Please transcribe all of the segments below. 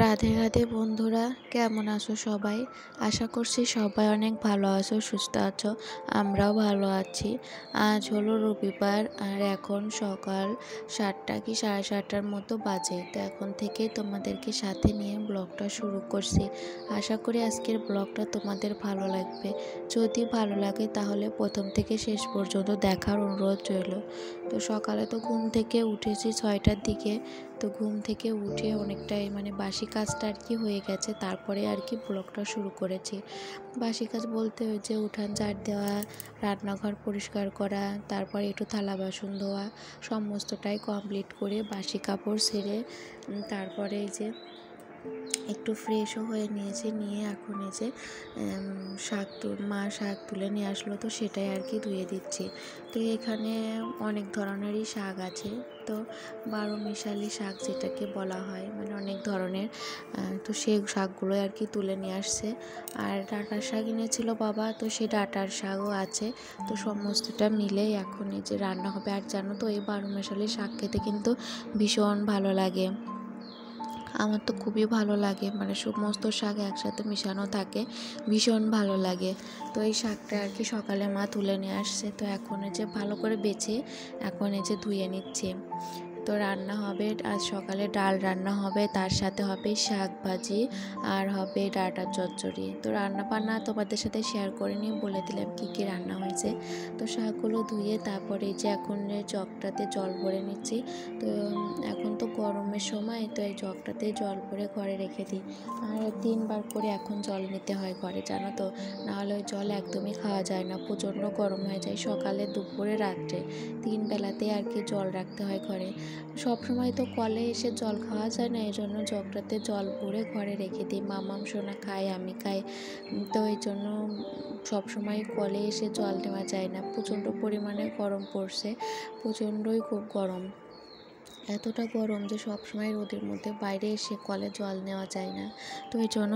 রাধে রাধে বন্ধুরা, কেমন আছো সবাই? আশা করছি সবাই অনেক ভালো আছো, সুস্থ আছো। আমরাও ভালো আছি। আজ হলো রবিবার আর এখন সকাল 7টা কি 7:30টার মতো বাজে। তো এখন থেকেই তোমাদেরকে সাথে নিয়ে ব্লগটা শুরু করছি। আশা করি আজকের ব্লগটা তোমাদের ভালো লাগবে। যদি ভালো লাগে তাহলে প্রথম থেকে শেষ পর্যন্ত দেখার অনুরোধ রইল। তো সকালে তো ঘুম থেকে উঠেছি 6টার দিকে। তো ঘুম থেকে উঠে অনেকটাই বাসি কাজটা আর কি হয়ে গেছে, তারপরে আর কি ব্লগটা শুরু করেছি। বাসি কাজ বলতে ওই যে উঠান ঝাড় দেওয়া, রান্নাঘর পরিষ্কার করা, তারপরে একটু থালা বাসন ধোয়া, সমস্তটাই কমপ্লিট করে বাসি কাপড় ছেড়ে তারপরে এই যে একটু ফ্রেশও হয়ে নিয়েছি। নিয়ে এখন এই যে মা শাক তুলে নিয়ে আসলো, তো সেটাই আর কি ধুয়ে দিচ্ছি। তো এখানে অনেক ধরনেরই শাক আছে। তো 12 মিশালি শাক যেটাকে বলা হয়, অনেক ধরনের। তো সেই শাকগুলো আর কি তুলে নিয়ে আসছে। আর ডাঁটার শাক এনেছিল বাবা, তো সেই ডাঁটার শাকও আছে। তো সমস্তটা মিলেই এখন এই যে রান্না হবে। আর জানো তো, এই 12 মিশালি শাক খেতে কিন্তু ভীষণ ভালো লাগে। আমার তো খুবই ভালো লাগে, সমস্ত শাক একসাথে মিশানো থাকে, ভীষণ ভালো লাগে। তো এই শাকটা আর কি সকালে মা তুলে নিয়ে আসছে। তো এখন এই যে ভালো করে বেছে এখন এই যে ধুয়ে নিচ্ছে। তো রান্না হবে আজ সকালে ডাল রান্না হবে, তার সাথে হবে শাক ভাজি আর হবে ডাঁটার চচ্চড়ি। তো রান্না বান্না তোমাদের সাথে শেয়ার করে নিয়ে বলে দিলাম কী কী রান্না হয়েছে। তো শাকগুলো ধুয়ে তারপরে এই যে এখন জগটাতে জল ভরে নিচ্ছি। তো এখন তো গরমের সময়, তো এই জগটাতে জল ভরে ঘরে রেখে দিই। আর 3বার করে এখন জল নিতে হয় ঘরে, জানো তো। নাহলে ওই জল একদমই খাওয়া যায় না, প্রচণ্ড গরম হয়ে যায়। সকালে, দুপুরে, রাত্রে 3 বেলাতে আর কি জল রাখতে হয় ঘরে। সব সময় তো কলে এসে জল খাওয়া যায় না, এই জন্য জগটাতে জল ভরে ঘরে রেখে দিই। মামাম সোনা খায়, আমি খাই। তো এই জন্য সবসময় কলে এসে জল নেওয়া যায় না। প্রচণ্ড পরিমাণে গরম পড়ছে, প্রচণ্ডই খুব গরম। এতটা গরম যে সবসময় রোদের মধ্যে বাইরে এসে কলে জল নেওয়া যায় না। তো এই জন্য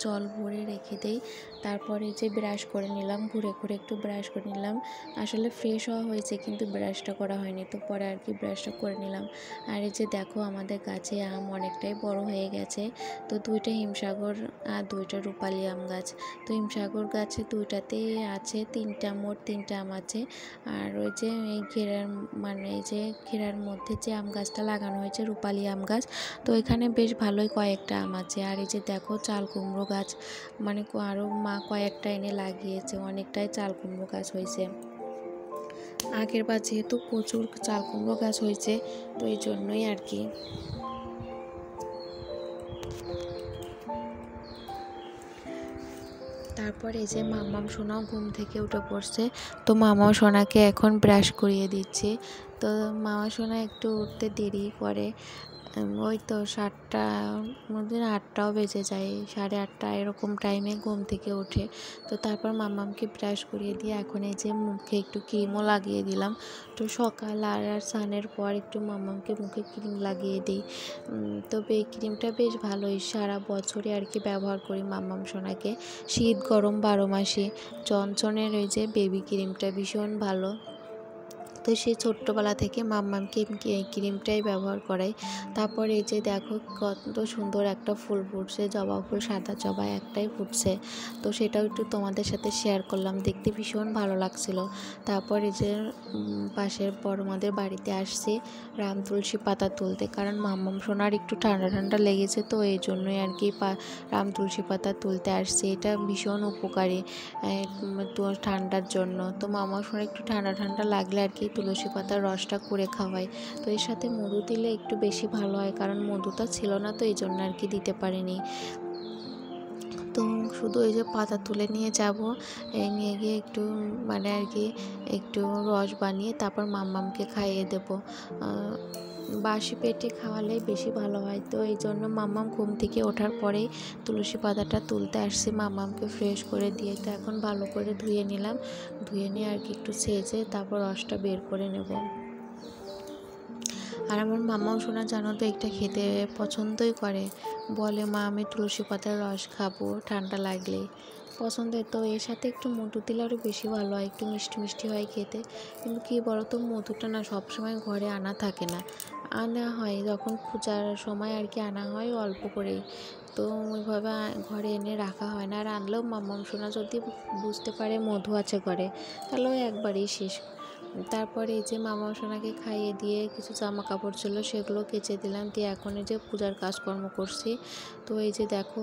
জল ভরে রেখে দেই। তারপরে যে ব্রাশ করে নিলাম, ঘুরে ঘুরে একটু ব্রাশ করে নিলাম। আসলে ফ্রেশ হওয়া হয়েছে কিন্তু ব্রাশটা করা হয়নি, তো পরে আর কি ব্রাশটা করে নিলাম। আর এই যে দেখো, আমাদের গাছে আম অনেকটাই বড় হয়ে গেছে। তো 2টা হিমসাগর আর 2টা রূপালি আম গাছ। তো হিমসাগর গাছে 2টাতেই আছে 3টা, মোট 3টা আম আছে। আর ওই যে এই এই যে ঘেরার মধ্যে যে আম গাছটা লাগানো হয়েছে, রূপালি আম গাছ, তো এখানে বেশ ভালোই কয়েকটা আম আছে। আর এই যে দেখো, চাল কুমড়ো গাছ আরও মা কয়েকটা এনে লাগিয়েছে, অনেকটাই চাল কুমড়ো গাছ হয়েছে। আগের বার যেহেতু প্রচুর চাল কুমড়ো গাছ হয়েছে, তো এই জন্যই আর কি। তারপরে এই যে মামাম সোনাও ঘুম থেকে উঠে পড়ছে। তো মামা সোনাকে এখন ব্রাশ করিয়ে দিচ্ছি। তো মামা সোনা একটু উঠতে দেরি করে, ওই তো 7টার মধ্যে 8টাও বেজে যায়, 8:30 এরকম টাইমে ঘুম থেকে ওঠে। তো তারপর মামামকে ব্রাশ করিয়ে দিয়ে এখন এই যে মুখে একটু ক্রিমও লাগিয়ে দিলাম। তো সকাল আর স্নানের পর একটু মামামকে মুখে ক্রিম লাগিয়ে দিই। তো এই ক্রিমটা বেশ ভালোই, সারা বছরই আর কি ব্যবহার করি মামাম সোনাকে। শীত গরম 12 মাসই জনসনের ওই যে বেবি ক্রিমটা ভীষণ ভালো। তো সেই ছোট্টবেলা থেকে মাম্মামকে এই ক্রিমটাই ব্যবহার করাই। তারপর এই যে দেখো, কত সুন্দর একটা ফুল ফুটছে, জবা ফুল, সাদা জবা একটাই ফুটছে। তো সেটাও একটু তোমাদের সাথে শেয়ার করলাম, দেখতে ভীষণ ভালো লাগছিল। তারপর এই যে পাশের বড়মাদের বাড়িতে আসছি রাম তুলসী পাতা তুলতে, কারণ মাম্মাম সোনার একটু ঠান্ডা ঠান্ডা লেগেছে, তো এই জন্যই আর কি রাম তুলসী পাতা তুলতে আসছি। এটা ভীষণ উপকারী ঠান্ডার জন্য। তো মাম্মাম সোনার একটু ঠান্ডা ঠান্ডা লাগলে আর কি তুলসী পাতার রসটা করে খাওয়াই। তো এর সাথে মধু দিলে একটু বেশি ভালো হয়, কারণ মধুটা ছিল না, তো এই জন্য আর কি দিতে পারিনি। তো শুধু এই যে পাতা তুলে নিয়ে যাব, নিয়ে গিয়ে একটু আর কি একটু রস বানিয়ে তারপর মাম্মামকে খাইয়ে দেবো। বাসি পেটে খাওয়ালে বেশি ভালো হয়। তো এই জন্য মাম্মাম ঘুম থেকে ওঠার পরেই তুলসী পাতাটা তুলতে আসছি মাম্মামকে ফ্রেশ করে দিয়ে। তো এখন ভালো করে ধুয়ে নিলাম, ধুয়ে নিয়ে আর কি একটু ছেঁচে তারপর রসটা বের করে নেব। আর আমার মাম্মাও শোনা জানো তো একটা খেতে পছন্দই করে, বলে মা আমি তুলসী পাতার রস খাবো ঠান্ডা লাগলে, পছন্দের। তো এর সাথে একটু মধু দিলে আরও বেশি ভালো হয়, একটু মিষ্টি মিষ্টি হয় খেতে। কিন্তু কী বলো তো, মধুটা না সবসময় ঘরে আনা থাকে না, আনা হয় যখন পূজার সময় আর কি আনা হয় অল্প করেই। তো ওইভাবে ঘরে এনে রাখা হয় না, আর আনলেও মাম্মাম সোনা যদি বুঝতে পারে মধু আছে ঘরে তাহলে ওই একবারেই শেষ। তারপরে এই যে মামা সোনাকে খাইয়ে দিয়ে কিছু জামা কাপড় ছিল সেগুলো কেচে দিলাম, দিয়ে এখন এই যে পূজার কাজকর্ম করছি। তো এই যে দেখো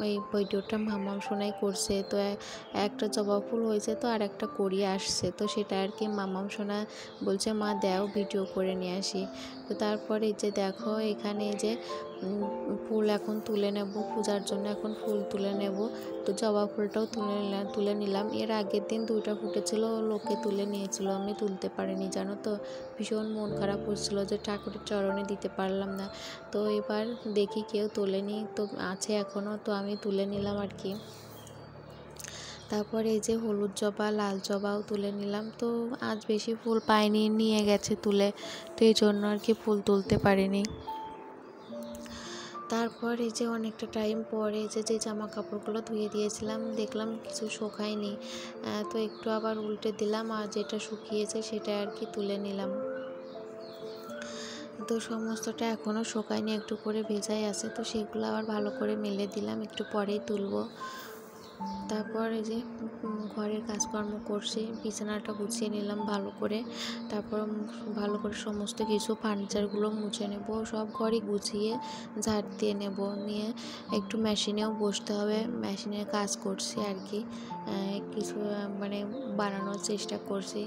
এই ভিডিওটা মামা সোনাই করছে। তো একটা জবা ফুল হয়েছে, তো আর একটা কড়িয়ে আসছে, তো সেটা আর কি মামা সোনা বলছে মা দাও ভিডিও করে নিয়ে আসি। তো তারপরে এই যে দেখো এখানে যে ফুল এখন তুলে নেব, পূজার জন্য এখন ফুল তুলে নেব। তো জবা ফুলটাও তুলে নিলাম। এর আগের দিন 2টা ফুটেছিল, লোকে তুলে নিয়েছিল, আমি তুলতে পারিনি জানো তো। ভীষণ মন খারাপ হচ্ছিলো যে ঠাকুরের চরণে দিতে পারলাম না। তো এবার দেখি কেউ তোলেনি, তো আছে এখনও, তো আমি তুলে নিলাম আর কি। তারপর এই যে হলুদ জবা লাল জবাও তুলে নিলাম। তো আজ বেশি ফুল পাইনি, নিয়ে গেছে তুলে, তো এই জন্য আর কি ফুল তুলতে পারিনি। তারপর এই যে অনেকটা টাইম পরে যে জামা কাপড়গুলো ধুয়ে দিয়েছিলাম দেখলাম কিছু শুকায়নি, তো একটু আবার উল্টে দিলাম, আর যেটা শুকিয়েছে সেটা আর কি তুলে নিলাম। তো সমস্তটা এখনও শুকায়নি, একটু করে ভেজাই আছে, তো সেগুলো আবার ভালো করে মেলে দিলাম, একটু পরেই তুলবো। তারপর এই যে ঘরের কাজকর্ম করছি, বিছানাটা গুছিয়ে নিলাম ভালো করে। তারপর ভালো করে সমস্ত কিছু ফার্নিচারগুলো মুছে নেব, সব ঘরই গুছিয়ে ঝাড় দিয়ে নেব, নিয়ে একটু মেশিনেও বসতে হবে, মেশিনের কাজ করছি আর কি। কিছু মানে বানানোর চেষ্টা করছি।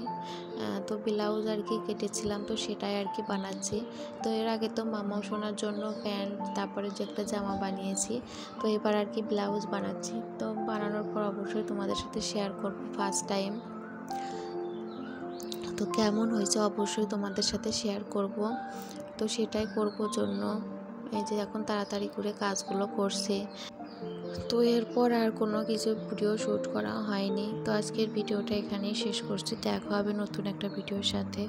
তো ব্লাউজ আর কি কেটেছিলাম, তো সেটাই আর কি বানাচ্ছি। তো এর আগে তো মামা সোনার জন্য প্যান্ট, তারপরে যে একটা জামা বানিয়েছি, তো এবার আর কি ব্লাউজ বানাচ্ছি। তো বানানোর পর অবশ্যই তোমাদের সাথে শেয়ার করব ফার্স্ট টাইম। তো কেমন হয়েছে অবশ্যই তোমাদের সাথে শেয়ার করব। তো সেটাই করব জন্য এই যে এখন তাড়াতাড়ি করে কাজগুলো করছি। তো এরপর আর কোনো কিছু ভিডিও শ্যুট করা হয়নি। তো আজকের ভিডিওটা এখানেই শেষ করছি, দেখা হবে নতুন একটা ভিডিওর সাথে।